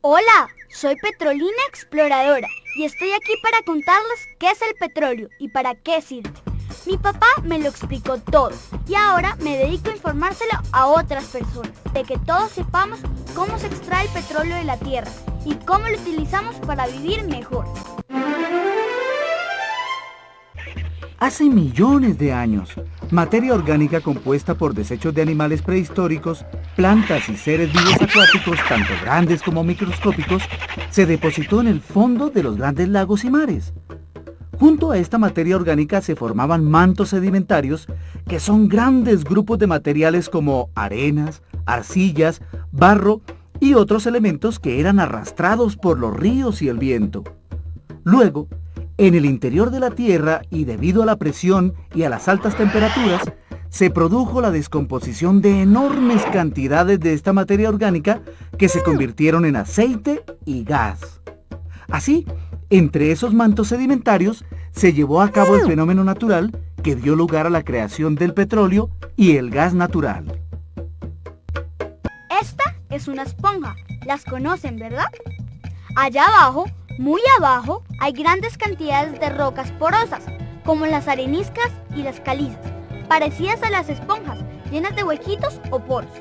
Hola, soy Petrolina Exploradora y estoy aquí para contarles qué es el petróleo y para qué sirve. Mi papá me lo explicó todo y ahora me dedico a informárselo a otras personas, de que todos sepamos cómo se extrae el petróleo de la tierra y cómo lo utilizamos para vivir mejor. Hace millones de años, materia orgánica compuesta por desechos de animales prehistóricos, plantas y seres vivos acuáticos, tanto grandes como microscópicos, se depositó en el fondo de los grandes lagos y mares. Junto a esta materia orgánica se formaban mantos sedimentarios, que son grandes grupos de materiales como arenas, arcillas, barro y otros elementos que eran arrastrados por los ríos y el viento. Luego, en el interior de la Tierra y debido a la presión y a las altas temperaturas, se produjo la descomposición de enormes cantidades de esta materia orgánica que se convirtieron en aceite y gas. Así, entre esos mantos sedimentarios se llevó a cabo el fenómeno natural que dio lugar a la creación del petróleo y el gas natural. Esta es una esponja, las conocen, ¿verdad? Allá abajo, muy abajo, hay grandes cantidades de rocas porosas, como las areniscas y las calizas, parecidas a las esponjas, llenas de huequitos o poros.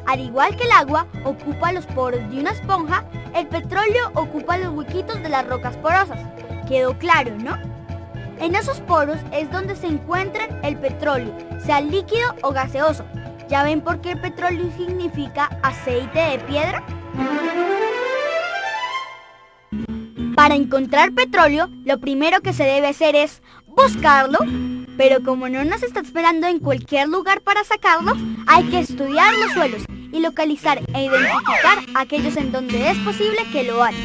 Al igual que el agua ocupa los poros de una esponja, el petróleo ocupa los huequitos de las rocas porosas. ¿Quedó claro, no? En esos poros es donde se encuentra el petróleo, sea líquido o gaseoso. ¿Ya ven por qué el petróleo significa aceite de piedra? Para encontrar petróleo, lo primero que se debe hacer es buscarlo, pero como no nos está esperando en cualquier lugar para sacarlo, hay que estudiar los suelos y localizar e identificar aquellos en donde es posible que lo hagan.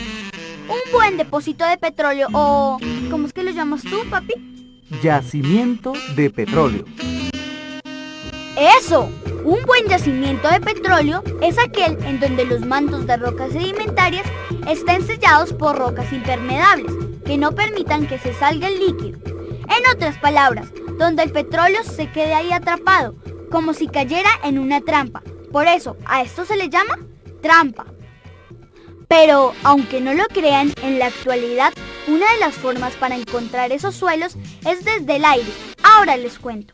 Un buen depósito de petróleo o... ¿cómo es que lo llamas tú, papi? Yacimiento de petróleo. ¡Eso! Un buen yacimiento de petróleo es aquel en donde los mantos de rocas sedimentarias estén sellados por rocas impermeables, que no permitan que se salga el líquido. En otras palabras, donde el petróleo se quede ahí atrapado, como si cayera en una trampa. Por eso, a esto se le llama trampa. Pero, aunque no lo crean, en la actualidad, una de las formas para encontrar esos suelos es desde el aire. Ahora les cuento.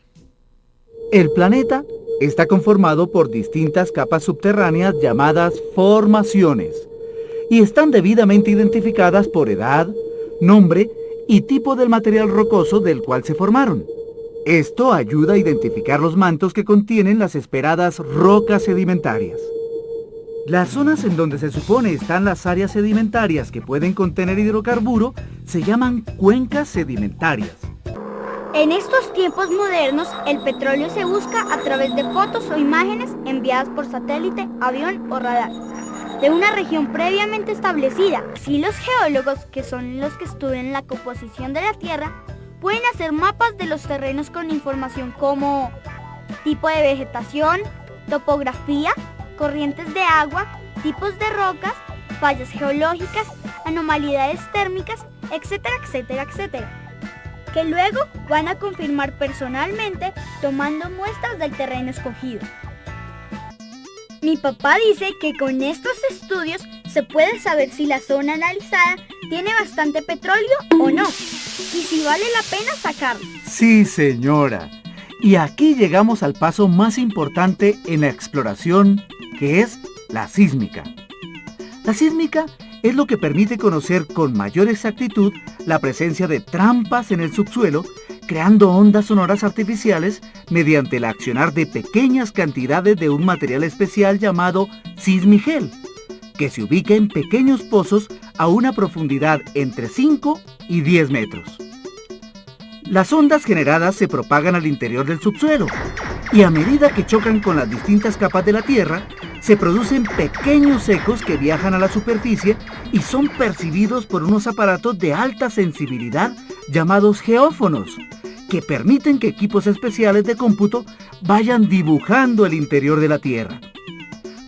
El planeta está conformado por distintas capas subterráneas llamadas formaciones y están debidamente identificadas por edad, nombre y tipo del material rocoso del cual se formaron. Esto ayuda a identificar los mantos que contienen las esperadas rocas sedimentarias. Las zonas en donde se supone están las áreas sedimentarias que pueden contener hidrocarburo se llaman cuencas sedimentarias. En estos tiempos modernos, el petróleo se busca a través de fotos o imágenes enviadas por satélite, avión o radar, de una región previamente establecida. Así los geólogos, que son los que estudian la composición de la Tierra, pueden hacer mapas de los terrenos con información como tipo de vegetación, topografía, corrientes de agua, tipos de rocas, fallas geológicas, anomalías térmicas, etcétera, etcétera, etcétera, que luego van a confirmar personalmente tomando muestras del terreno escogido. Mi papá dice que con estos estudios se puede saber si la zona analizada tiene bastante petróleo o no, y si vale la pena sacarlo. Sí, señora. Y aquí llegamos al paso más importante en la exploración, que es la sísmica. La sísmica es lo que permite conocer con mayor exactitud la presencia de trampas en el subsuelo, creando ondas sonoras artificiales mediante el accionar de pequeñas cantidades de un material especial llamado sismigel, que se ubica en pequeños pozos a una profundidad entre 5 y 10 metros. Las ondas generadas se propagan al interior del subsuelo y a medida que chocan con las distintas capas de la Tierra, se producen pequeños ecos que viajan a la superficie y son percibidos por unos aparatos de alta sensibilidad llamados geófonos, que permiten que equipos especiales de cómputo vayan dibujando el interior de la Tierra.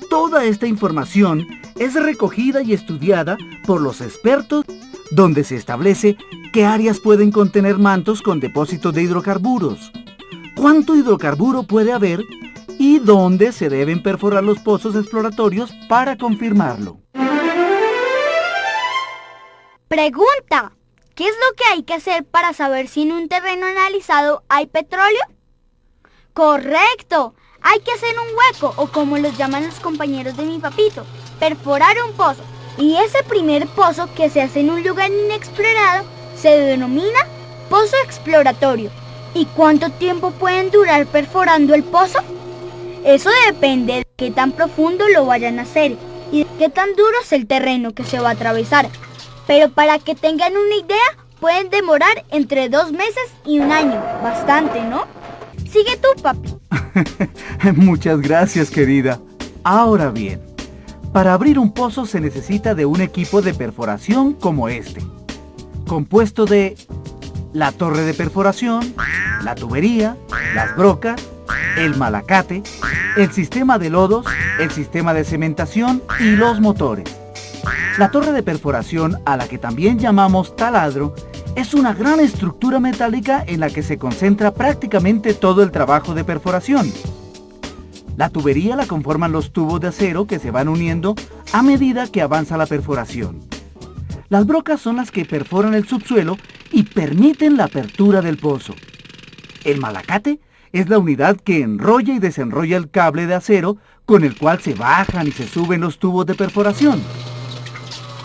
Toda esta información es recogida y estudiada por los expertos, donde se establece qué áreas pueden contener mantos con depósitos de hidrocarburos, cuánto hidrocarburo puede haber y dónde se deben perforar los pozos exploratorios para confirmarlo. Pregunta: ¿qué es lo que hay que hacer para saber si en un terreno analizado hay petróleo? Correcto, hay que hacer un hueco, o como los llaman los compañeros de mi papito, perforar un pozo. Y ese primer pozo que se hace en un lugar inexplorado se denomina pozo exploratorio. ¿Y cuánto tiempo pueden durar perforando el pozo? Eso depende de qué tan profundo lo vayan a hacer y de qué tan duro es el terreno que se va a atravesar. Pero para que tengan una idea, pueden demorar entre 2 meses y 1 año. Bastante, ¿no? Sigue tú, papi. Muchas gracias, querida. Ahora bien, para abrir un pozo se necesita de un equipo de perforación como este, compuesto de la torre de perforación, la tubería, las brocas, el malacate, el sistema de lodos, el sistema de cementación y los motores. La torre de perforación, a la que también llamamos taladro, es una gran estructura metálica en la que se concentra prácticamente todo el trabajo de perforación. La tubería la conforman los tubos de acero que se van uniendo a medida que avanza la perforación. Las brocas son las que perforan el subsuelo y permiten la apertura del pozo. El malacate es la unidad que enrolla y desenrolla el cable de acero con el cual se bajan y se suben los tubos de perforación.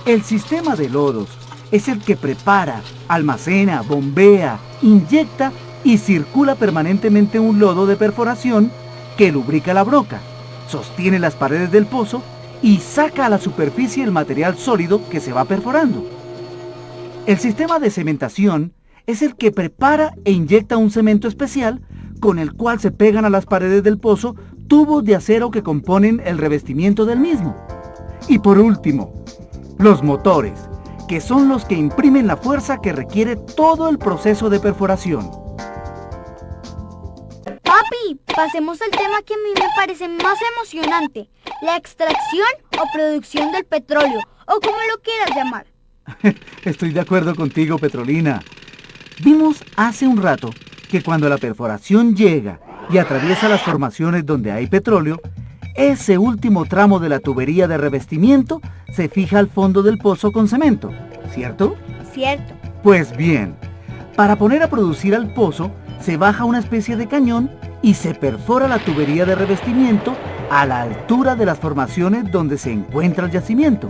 El sistema de lodos es el que prepara, almacena, bombea, inyecta y circula permanentemente un lodo de perforación que lubrica la broca, sostiene las paredes del pozo y saca a la superficie el material sólido que se va perforando. El sistema de cementación es el que prepara e inyecta un cemento especial con el cual se pegan a las paredes del pozo tubos de acero que componen el revestimiento del mismo. Y por último, los motores, que son los que imprimen la fuerza que requiere todo el proceso de perforación. Papi, pasemos al tema que a mí me parece más emocionante, la extracción o producción del petróleo, o como lo quieras llamar. Estoy de acuerdo contigo, Petrolina. Vimos hace un rato que cuando la perforación llega y atraviesa las formaciones donde hay petróleo, ese último tramo de la tubería de revestimiento se fija al fondo del pozo con cemento, ¿cierto? Cierto. Pues bien, para poner a producir al pozo, se baja una especie de cañón y se perfora la tubería de revestimiento a la altura de las formaciones donde se encuentra el yacimiento.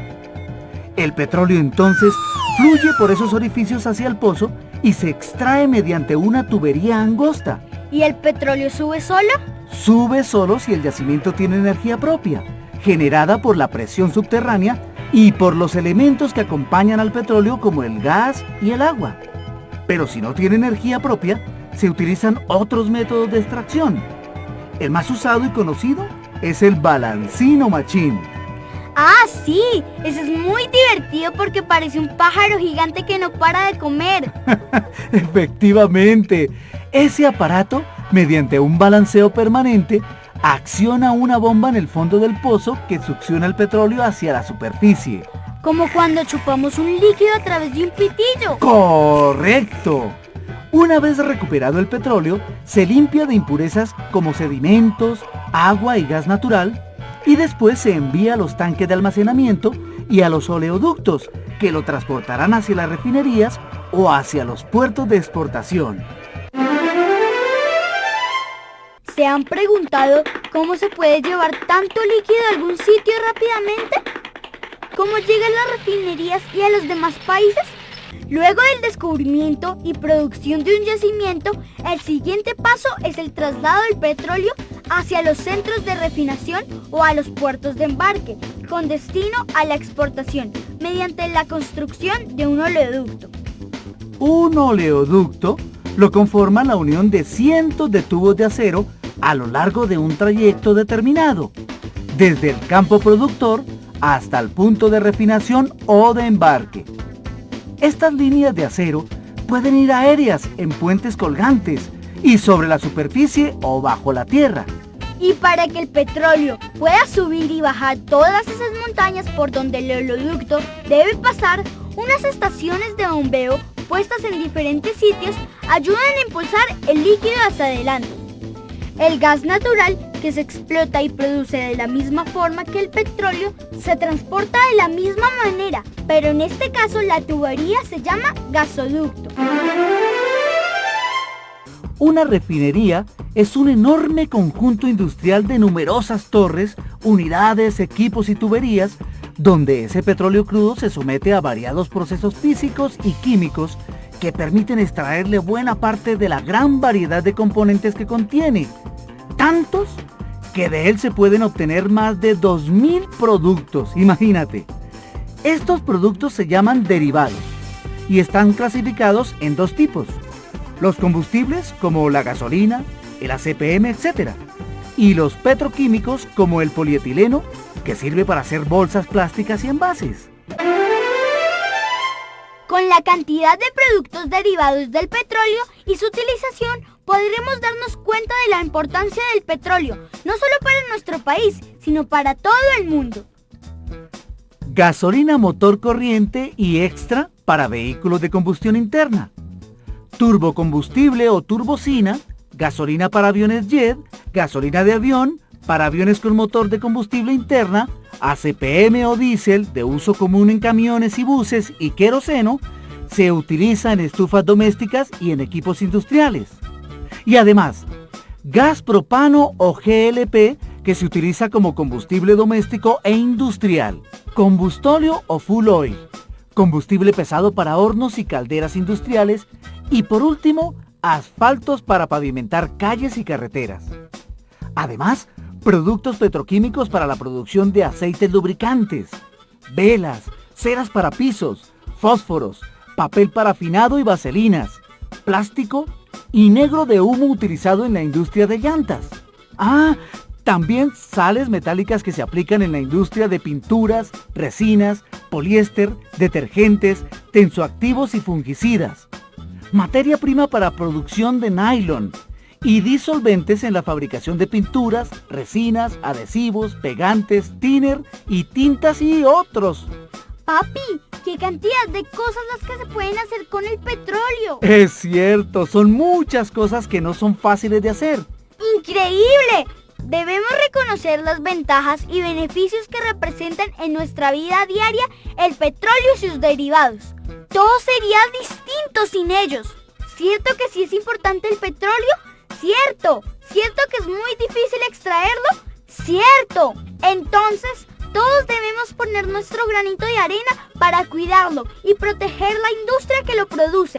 El petróleo entonces fluye por esos orificios hacia el pozo y se extrae mediante una tubería angosta. ¿Y el petróleo sube solo? Sube solo si el yacimiento tiene energía propia, generada por la presión subterránea y por los elementos que acompañan al petróleo como el gas y el agua. Pero si no tiene energía propia, se utilizan otros métodos de extracción. El más usado y conocido es el balancín o machín. Ah, sí, ese es muy divertido porque parece un pájaro gigante que no para de comer. Efectivamente, ese aparato, mediante un balanceo permanente, acciona una bomba en el fondo del pozo que succiona el petróleo hacia la superficie. Como cuando chupamos un líquido a través de un pitillo. ¡Correcto! Una vez recuperado el petróleo, se limpia de impurezas como sedimentos, agua y gas natural, y después se envía a los tanques de almacenamiento y a los oleoductos, que lo transportarán hacia las refinerías o hacia los puertos de exportación. ¿Se han preguntado cómo se puede llevar tanto líquido a algún sitio rápidamente? ¿Cómo llegan las refinerías y a los demás países? Luego del descubrimiento y producción de un yacimiento, el siguiente paso es el traslado del petróleo hacia los centros de refinación o a los puertos de embarque, con destino a la exportación, mediante la construcción de un oleoducto. Un oleoducto lo conforma la unión de cientos de tubos de acero a lo largo de un trayecto determinado, desde el campo productor hasta el punto de refinación o de embarque. Estas líneas de acero pueden ir aéreas en puentes colgantes y sobre la superficie o bajo la tierra. Y para que el petróleo pueda subir y bajar todas esas montañas por donde el oleoducto debe pasar, unas estaciones de bombeo puestas en diferentes sitios ayudan a impulsar el líquido hacia adelante. El gas natural, que se explota y produce de la misma forma que el petróleo, se transporta de la misma manera, pero en este caso la tubería se llama gasoducto. Una refinería es un enorme conjunto industrial de numerosas torres, unidades, equipos y tuberías, donde ese petróleo crudo se somete a variados procesos físicos y químicos que permiten extraerle buena parte de la gran variedad de componentes que contiene. Tantos que de él se pueden obtener más de 2000 productos, imagínate. Estos productos se llaman derivados y están clasificados en dos tipos: los combustibles como la gasolina, el ACPM, etc. Y los petroquímicos como el polietileno, que sirve para hacer bolsas plásticas y envases. Con la cantidad de productos derivados del petróleo y su utilización, podremos darnos cuenta de la importancia del petróleo, no solo para nuestro país, sino para todo el mundo. Gasolina motor corriente y extra para vehículos de combustión interna. Turbocombustible o turbocina, gasolina para aviones jet, gasolina de avión, para aviones con motor de combustible interna, ACPM o diésel de uso común en camiones y buses y queroseno, se utiliza en estufas domésticas y en equipos industriales. Y además, gas propano o GLP, que se utiliza como combustible doméstico e industrial, combustóleo o fuel oil, combustible pesado para hornos y calderas industriales, y por último, asfaltos para pavimentar calles y carreteras. Además, productos petroquímicos para la producción de aceites lubricantes, velas, ceras para pisos, fósforos, papel parafinado y vaselinas, plástico y negro de humo utilizado en la industria de llantas. También sales metálicas que se aplican en la industria de pinturas, resinas, poliéster, detergentes, tensoactivos y fungicidas. Materia prima para producción de nylon y disolventes en la fabricación de pinturas, resinas, adhesivos, pegantes, thinner y tintas y otros. Papi, ¿qué cantidad de cosas las que se pueden hacer con el petróleo? Es cierto, son muchas cosas que no son fáciles de hacer. ¡Increíble! Debemos reconocer las ventajas y beneficios que representan en nuestra vida diaria el petróleo y sus derivados. Todo sería distinto sin ellos. ¿Cierto que sí es importante el petróleo? ¡Cierto! ¿Cierto que es muy difícil extraerlo? ¡Cierto! Entonces, todos debemos poner nuestro granito de arena para cuidarlo y proteger la industria que lo produce.